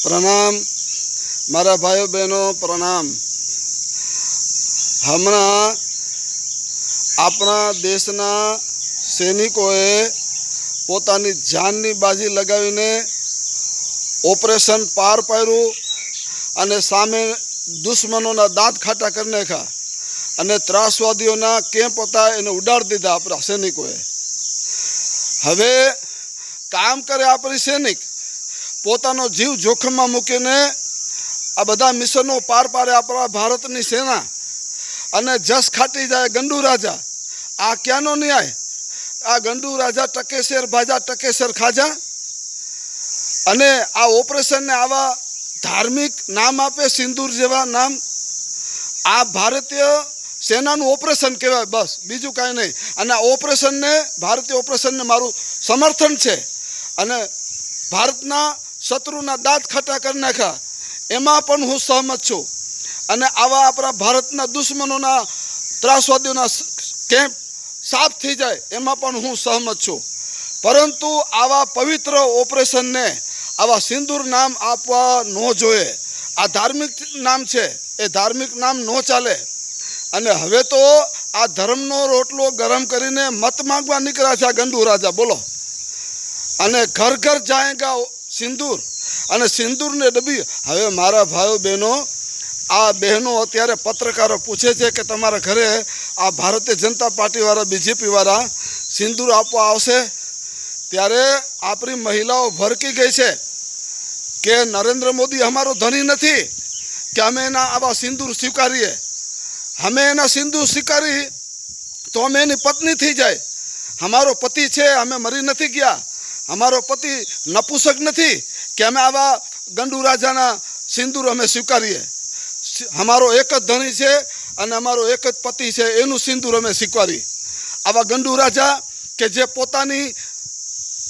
प्रणाम मारा भाईओ बहनों प्रणाम। हमणा अपना देशना सैनिकोए पोतानी जाननी बाजी लगावीने ऑपरेशन पार पाड्યું અને સામે દુશ્મનોના દાંત ખાટા કરી નાખ્યા અને ત્રાસવાદીઓના કેમ્પ હતા એને ઉડાડી દીધા આપણા સૈનિકોએ। હવે કામ કરે આપણી સૈનિક પોતાનો જીવ જોખમમાં મૂકીને આ બધા મિશનો પાર પાડે આપણા ભારતની સેના અને જસ ખાટી જાય ગંડુ રાજા। આ ક્યાંનો ન્યાય? આ ગંડુ રાજા ટકેસર ભાજા ટકેસર ખાજા અને આ ઓપરેશનને આવા धार्मिक नाम आपे सिंदूर जेवा नाम। आ भारतीय सेनाનું ऑपरेशन कहेवाय बस बीजू कांई नहीं। अने ऑपरेशन ने भारतीय ऑपरेशन ने मारू समर्थन छे अने भारतना शत्रुना दांत खाटा करी नाख्या एमां पण हूँ सहमत छूं। अने आवा आपणा भारतना दुश्मनोना त्रासवादीओना केम्प साफ थई जाय एमां पण हूँ सहमत छूं। परंतु आवा पवित्र ऑपरेशन ने आवा सिंदूर नाम आपवा न जोए। आ धार्मिक नाम छे ए धार्मिक नाम न चाले। अने हवे तो आ धर्मनो रोटलो गरम करीने मत मांगवा निकळ्या छे गंडू राजा बोलो। अने घर घर जाएगा सिंदूर अने सिंदूर ने डबी। हवे मारा भाईओ बहनों आ बहनों अत्यारे पत्रकारो पूछे छे के तमारा घरे आ भारतीय जनता पार्टी वाळा बीजेपी वाळा सिंदूर आपवा आवशे त्यारे आपणी महिलाओ भड़की गई छे के नरेंद्र मोदी हमारो धनी नहीं कि अमे एना आवा सिंदूर स्वीकारीए। हमें एना सिंदूर स्वीकारी तो अमे एनी पत्नी थी जाए। हमारो पति छे हमें मरी नहीं गया। हमारो पति नपुसक नहीं कि अमे आवा गंडू राजाना सिंदूर अमे स्वीकारीए। हमारो एक ज धनी छे अने अमारो एक ज पति छे एनु सिंदूर अमे स्वीकारी। आवा गंडू राजा के जे पोतानी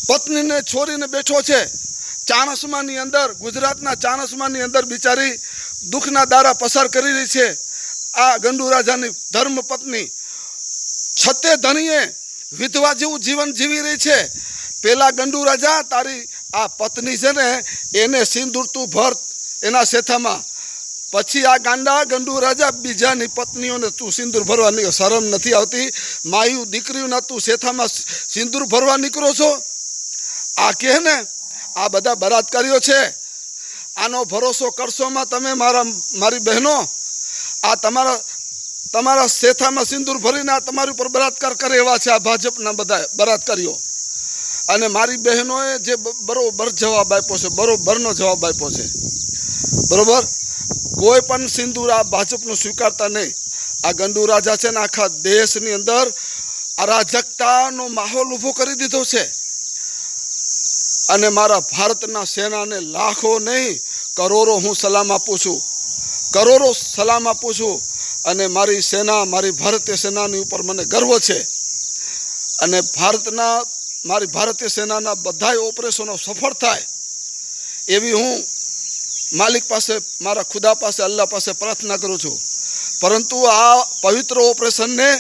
पत्नी ने छोरीने बैठो छे चाणस्मानी अंदर गुजरातना चाणस्मानी अंदर बिचारी दुखना दारा पसार करी रही है। आ गंडू राजानी धर्म पत्नी छते धनीए विधवा जेवुं जीवन जीवी रही है। पेला गंडू राजा तारी आ पत्नी छे ने एने सिंदूर तू भर एना सेथामां पछी आ गांडा गंडू राजा बीजानी पत्नीओने तू सिंदूर भरवा निकळ्यो। शरम नथी आवती? मायू दीकरीओना तू सेथामां सिंदूर भरवा निकळो छो? आ के ने आ बधा बलात्कारीओ छे। आनो भरोसो करशोमां तमे मारी बहनों आ तमारा तमारा सेथामां सिंदूर भरीने आ तमारी पर बलात्कार करे एवा छे आ भाजपना बधा बलात्कारीओ। अने मारी बहनोए जे बरोबर जवाब आप्यो छे बरोबरनो जवाब आप्यो छे। बरोबर कोई पण सिंदूर आ भाजपनुं स्वीकारता नहीं। आ गंडू राजा छे ने आखा देशनी अंदर अराजकतानो माहोल ऊभो करी दीधो छे। अने मारा भारतना सेना ने लाखों नहीं करोड़ों हूँ सलाम आपू छूं। करोड़ों सलाम आपू छूं। अने मारी सेना मारी भारतीय सेनानी उपर मने गर्व छे। अने भारतना मारी भारतीय सेनाना बधाय ऑपरेशनों सफल थाय एवी हूँ मालिक पासे मारा खुदा पासे अल्लाह पासे प्रार्थना करूँ छूं। परंतु आ पवित्र ऑपरेशन ने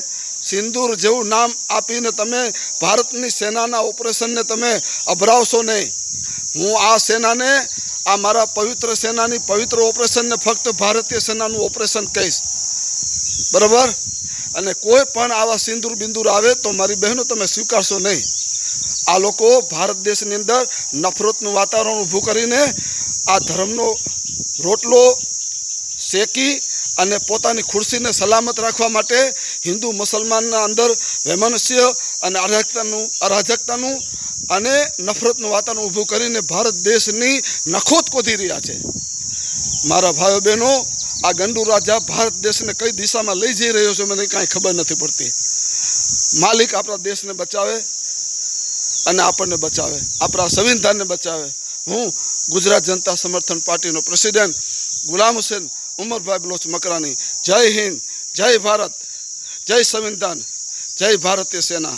सिंदूर जेवुं नाम आपीने तमे भारतनी सेनाना ऑपरेशन ने तमे अभरावशो नहीं। हूँ आ सेना ने आ मारा पवित्र सेनानी पवित्र ऑपरेशन ने फक्त भारतीय सेनानुं ऑपरेशन कहीश। बराबर? अने कोई पण आवा सिंदूर बिंदूर आवे तो मारी बहनों तमे स्वीकारशो नहीं। आ लोको भारत देशनी अंदर नफरतनुं वातावरण ऊभुं करीने आ धर्मनो रोटलो शेकी अने पोतानी खुर्सी ने सलामत राखवा माटे हिंदू मुसलमानना अंदर वैमनस्य अने अराजकतानुं अने नफरतनुं वातावरण ऊभुं करीने भारत देशनी नखोत कोधी रह्या छे। मारा भाईओ बहनों आ गंडू राजा भारत देश ने कई दिशा में लई जई रह्यो छे मने कांई खबर नहीं पड़ती। मालिक अपना देश ने बचावे अने आपने बचावे अपना संविधान ने बचावे। हूँ गुजरात जनता समर्थन party no president Ghulam Hussain Umar भाई बलोच मकरानी। जय हिंद, जय भारत, जय संविधान, जय भारतीय सेना।